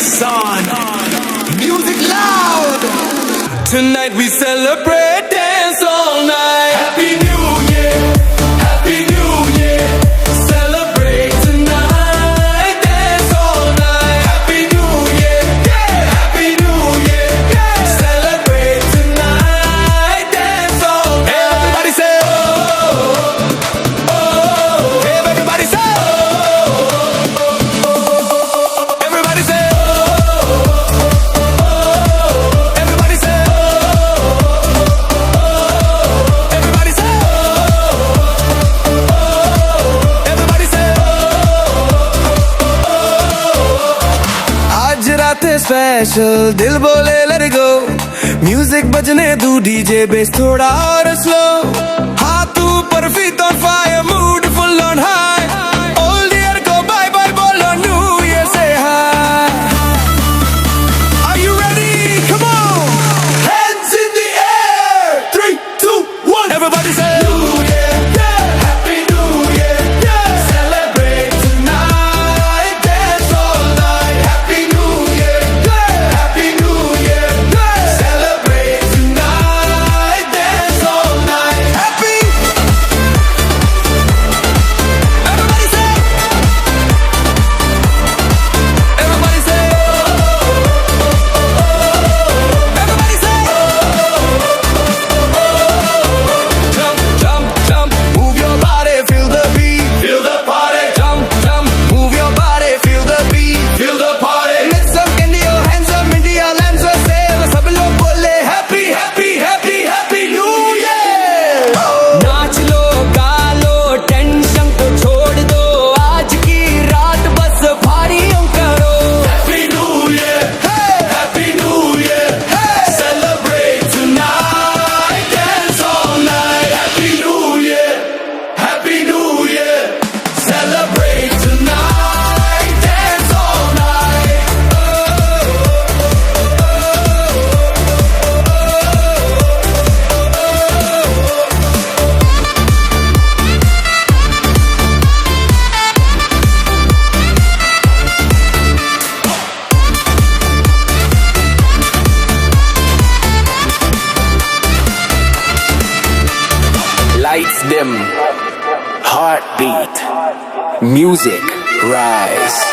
Son, music loud. Tonight we celebrate, dance all night. Happy New Year, Happy New Year. Celebrate tonight, dance all night. Happy New Year, yeah. Happy New Year, yeah. Celebrate tonight, dance all night. Everybody say oh, oh, oh. Everybody say oh, oh, oh. Everybody say everybody say everybody say everybody say आज रात है special दिल बोले let it go music बजने दो DJ base थोड़ा और slow हाथ ऊपर feet on fire mood full on high old year go bye bye बोलो new year say hi. Are you ready? Come on! Hands in the air! 3, 2, 1! Everybody say New Year! Yeah! Happy New Year! Yeah! Celebrate tonight! Dance all night! Happy New Year! Yeah! Happy New Year! Yeah! Celebrate tonight! Dance all night! Happy! Everybody say! Everybody say! Everybody say jump, jump, jump, move your body, feel the beat, feel the party. Jump, jump, move your body, feel the beat, feel the party. Let some into your hands up, India lands a sail. सब लोग बोले happy, happy, happy, happy New Year. नाच लो, गा लो, tension को छोड़ दो. आज की रात बस भारियों करो. Happy New Year, hey, Happy New Year, hey. Celebrate tonight, dance all night. Happy New Year, Happy New Year. Celebrate tonight, dance all night. Lights dim, heartbeat, music rise.